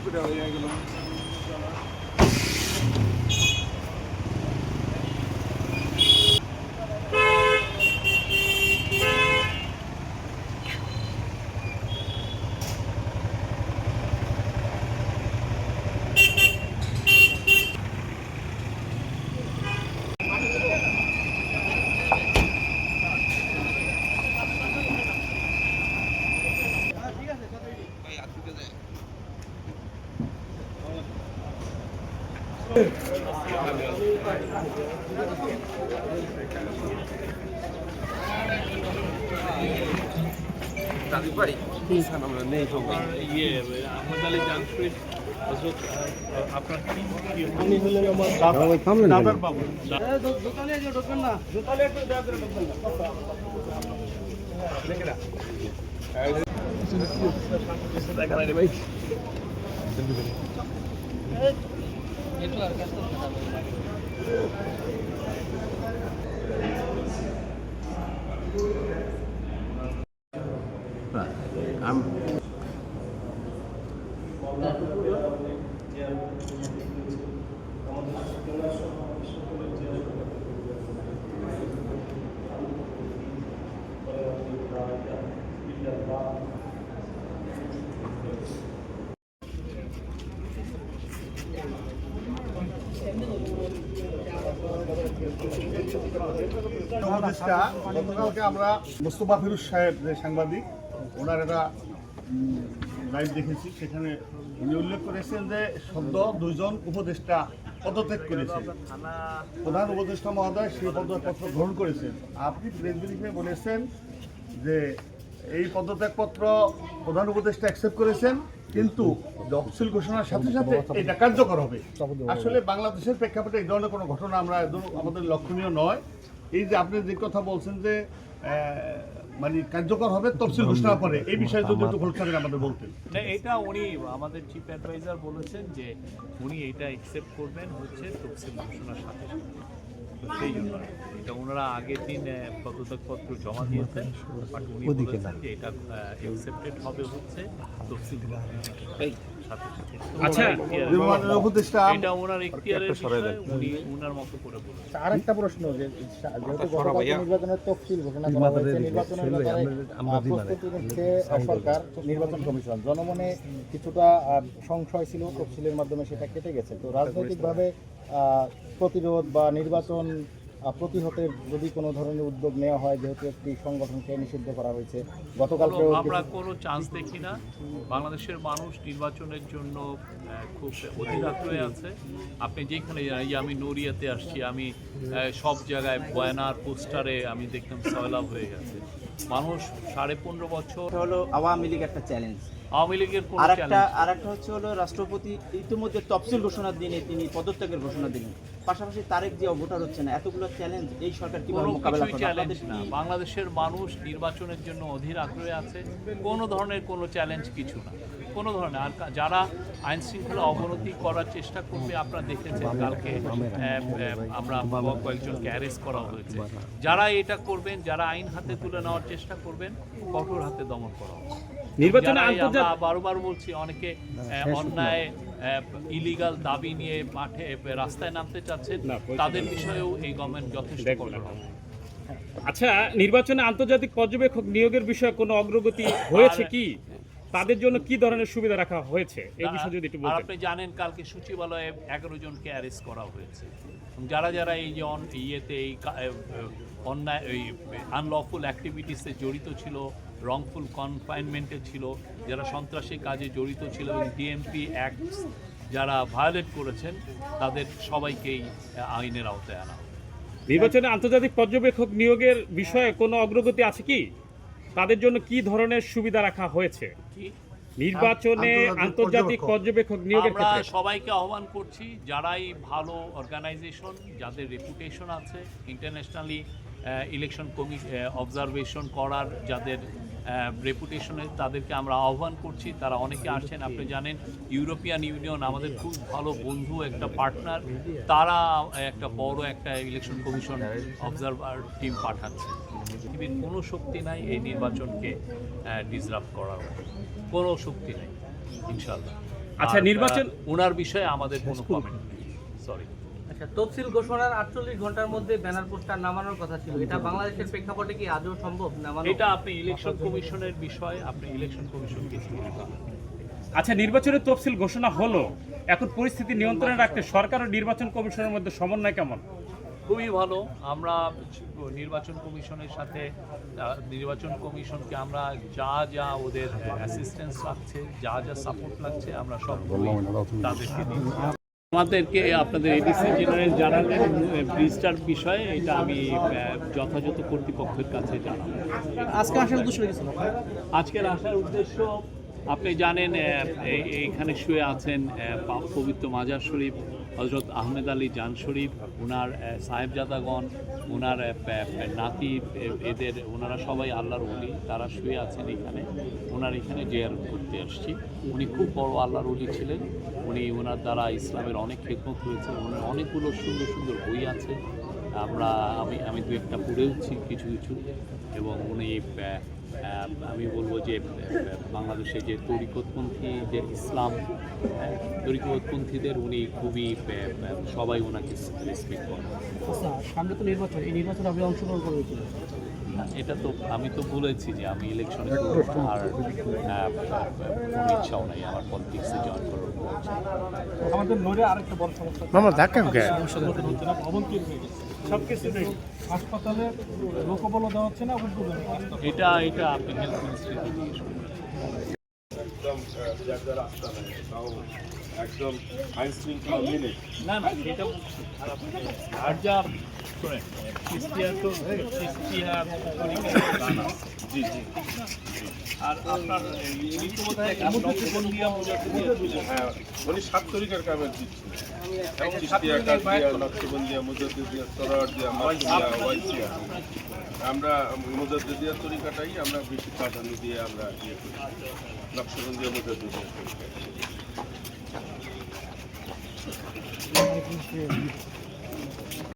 করে হয়ে গেল। রাজীব ভাই আমরা নেই ইয়ে আহমদ আলী জানপ্রিত হজরত আপনার উনি হলেন আমার দাদার বাবু। দোকানে ঢোকেন না, দোকানে একটু দয়া করে ঢোকেন না। ভাই গতকালকে আমরা মোস্তফা ফিরোজ সাহেব যে সাংবাদিক, ওনার একটা লাইভ দেখেছি। সেখানে উনি উল্লেখ করেছেন যে সদ্য 2 জন উপদেষ্টা পদত্যাগ করেছেন। প্রধান উপদেষ্টা মহোদয় সেই পদত্যাগপত্র গ্রহণ করেছেন। আপনি প্রেস ব্রিফিংয়ে বলেছেন যে এই পদত্যাগপত্র প্রধান উপদেষ্টা অ্যাকসেপ্ট করেছেন, কিন্তু তফসিল ঘোষণার সাথে সাথে এটা কার্যকর হবে। আসলে বাংলাদেশের প্রেক্ষাপটে এই ধরনের কোনো ঘটনা আমরা একদম আমাদের লক্ষণীয় নয়। এই যে আপনি যে কথা বলছেন যে মানে কার্যকর হবে তফসিল ঘোষণার পরে, এই বিষয়ে যদি একটু খোলসারেন আমাদের বলতেন। না, এটা উনি আমাদের চিফ অ্যাডভাইজার বলেছেন যে উনি এটা অ্যাকসেপ্ট করবেন হচ্ছে তফসিল ঘোষণার সাথে সাথে। তো সেই জন্য এটা ওনারা আগের দিন পদত্যাগপত্র জমা দিয়েছেন, বাট উনি বলেছেন যে এটা অ্যাকসেপ্টেড হবে হচ্ছে তফসিল ঘোষণার সাথে সাথে। আচ্ছা, উপদেষ্টা এটা ওনার এখতিয়ারের বিষয়, উনি ওনার মতো করে বলেছেন। আরেকটা প্রশ্ন, যে যেহেতু গতকাল নির্বাচনের তফসিল ঘোষণা করা হয়েছে, নির্বাচনের ব্যাপারে প্রস্তুতি নিচ্ছে সরকার, নির্বাচন কমিশন, জনমনে কিছুটা সংশয় ছিল, তফসিলের মাধ্যমে সেটা কেটে গেছে। তো রাজনৈতিকভাবে প্রতিরোধ বা নির্বাচন প্রতিহতের যদি কোনো ধরনের উদ্যোগ নেওয়া হয়, যেহেতু একটি সংগঠনকে নিষিদ্ধ করা হয়েছে, গতকাল আমরা কোনো চান্স দেখি না। বাংলাদেশের মানুষ নির্বাচনের জন্য খুব অধীর আগ্রহে আছে। আপনি যেখানে আমি নড়িয়াতে আসছি, আমি সব জায়গায় বয়ানার পোস্টারে আমি দেখলাম সয়লাভ হয়ে গেছে মানুষ। 15.5 বছর হলো আওয়ামী লীগ একটা চ্যালেঞ্জ, আওয়ামী লীগের কোনো আরেকটা হচ্ছে হলো রাষ্ট্রপতি ইতিমধ্যে তফসিল ঘোষণার দিনে তিনি পদত্যাগের ঘোষণা দিলেন, পাশাপাশি তারেক জিয়া ভোটার হচ্ছে না। এতগুলো চ্যালেঞ্জ এই সরকার কিভাবে মোকাবেলা করবে? চ্যালেঞ্জ না, বাংলাদেশের মানুষ নির্বাচনের জন্য অধীর আগ্রহে আছে। কোনো ধরনের কোনো চ্যালেঞ্জ কিছু না, কোনো ধরনের। আর যারা আইন শৃঙ্খলা অবনতি করার চেষ্টা করবে, আপনারা দেখেছেন কালকে আমরা কয়েকজনকে অ্যারেস্ট করা হয়েছে। যারা এটা করবেন, যারা আইন হাতে তুলে নেওয়ার চেষ্টা করবেন, কঠোর হাতে দমন করা হবে। নির্বাচনে বারবার বলছি, অনেকে অন্যায় ইলিগাল দাবি নিয়ে মাঠে রাস্তায় নামতে চাচ্ছেন, তাদের বিষয়েও এই গভর্নমেন্ট যথেষ্ট কঠোর হবে। আচ্ছা, নির্বাচনে আন্তর্জাতিক পর্যবেক্ষক নিয়োগের বিষয়ে কোনো অগ্রগতি হয়েছে কি? তাদের জন্য কি ধরনের সুবিধা রাখা হয়েছে এই বিষয়ে যদি একটু বলতেন। আপনি জানেন কালকে সচিবালয়ে 11 জনকে অ্যারেস্ট করা হয়েছে। যারা যারা এই যে ইয়েতে এই অন্যায় এই আনলফুল অ্যাক্টিভিটিসে জড়িত ছিল, রংফুল কনফাইনমেন্টে ছিল, যারা সন্ত্রাসী কাজে জড়িত ছিল এবং ডিএমপি অ্যাক্ট যারা ভায়োলেট করেছেন, তাদের সবাইকেই আইনের আওতায় আনা হবে। নির্বাচনে আন্তর্জাতিক পর্যবেক্ষক নিয়োগের বিষয়ে কোনো অগ্রগতি আছে কি? তাদের জন্য কি ধরনের সুবিধা রাখা হয়েছে নির্বাচনে আন্তর্জাতিক পর্যবেক্ষক নিয়োগের ক্ষেত্রে? আমরা সবাইকে আহ্বান করছি, যারাই ভালো অর্গানাইজেশন, যাদের রেপুটেশন আছে ইন্টারন্যাশনালি ইলেকশন অবজারভেশন করার, যাদের রেপুটেশনে, তাদেরকে আমরা আহ্বান করছি। তারা অনেকে আসছেন। আপনি জানেন ইউরোপিয়ান ইউনিয়ন আমাদের খুব ভালো বন্ধু, একটা পার্টনার। তারা একটা বড় একটা ইলেকশন কমিশন অবজারভার টিম পাঠাচ্ছে। পৃথিবীর কোনো শক্তি নাই এই নির্বাচনকে ডিসরাপ্ট করার, কোনো শক্তি নেই ইনশাআল্লাহ। আচ্ছা, নির্বাচন- ওনার বিষয়ে আমাদের কোনো কমেন্ট নেই, সরি। আচ্ছা, তফসিল ঘোষণার 48 ঘন্টার মধ্যে ব্যানার পোস্টার নামানোর কথা ছিল, এটা বাংলাদেশের প্রেক্ষাপটে কি আদৌ সম্ভব নামানো? এটা আপনি ইলেকশন কমিশনের বিষয়, আপনি ইলেকশন কমিশনকে জিজ্ঞেস করুন। আচ্ছা, নির্বাচনের তফসিল ঘোষণা হলো, এখন পরিস্থিতি নিয়ন্ত্রণে রাখতে সরকার ও নির্বাচন কমিশনের মধ্যে সমন্বয় কেমন? খুবই ভালো। আমরা নির্বাচন কমিশনের সাথে নির্বাচন কমিশনকে আমরা যা যা ওদের অ্যাসিস্ট্যান্স লাগছে, যা যা সাপোর্ট লাগছে, আমরা সব তাদেরকে দিই। আমাদেরকে আপনাদের এডিসি জেনারেল জানালেন ব্রিজটার বিষয়ে, এটা আমি যথাযথ কর্তৃপক্ষের কাছে জানাবো। আজকে আসার উদ্দেশ্য ছিল আজকের আসার উদ্দেশ্য আপনি জানেন, এইখানে শুয়ে আছেন পবিত্র মাজার শরীফ, হজরত আহমেদ আলী জান শরীফ, ওনার সাহেবজাদাগণ, ওনার নাতি, এদের ওনারা সবাই আল্লাহর ওলি, তারা শুয়ে আছেন এখানে। ওনার এখানে জিয়ারত করতে আসছি। উনি খুব বড় আল্লাহর ওলি ছিলেন। উনি ওনার দ্বারা ইসলামের অনেক খেদমত হয়েছে। ওনার অনেকগুলো সুন্দর সুন্দর বই আছে, আমি দু একটা পড়েওছি কিছু কিছু। এবং উনি আমি বলবো যে বাংলাদেশে যে তরিকতপন্থী যে ইসলাম, তরিকতপন্থীদের উনি খুবই সবাই ওনাকে রেসপেক্ট করেন। সামনে তো নির্বাচন, এই নির্বাচনে আপনি অংশগ্রহণ করেছিলেন, এটা তো আমি তো বলেছি যে আমি ইলেকশনে আর কোনো ইচ্ছাও নাই আমার পলিটিক্সে জয়েন করার। আমাদের নইরে আরেকটা বড় সমস্যা, ভবন তৈরি হয়ে গেছে, সব কিছু হাসপাতালে লোকবল দেওয়া হচ্ছে না, এটা আপনি হেলথ মিনিস্ট্রিতে জিজ্ঞেস করুন। একদম আইন শৃঙ্খলা মেনে না সেটা আর যা শোনেন, খ্রিস্টিয়ান তো খ্রিস্টিয়ান জি জি, আর আপনার বোধহয় হ্যাঁ উনি 7 তরিকার কামের দিচ্ছেন, নকশবন্দিয়া, মুজাদ্দিদিয়া, সরওয়ার্দিয়া, মাসুমিয়া, ওয়াইসিয়া। আমরা মুজাদ্দিদিয়া তরিকাটাই আমরা বেশি প্রাধান্য দিয়ে আমরা ইয়ে করি, নকশবন্দিয়া, মুজাদ্দিদিয়া তরিকা।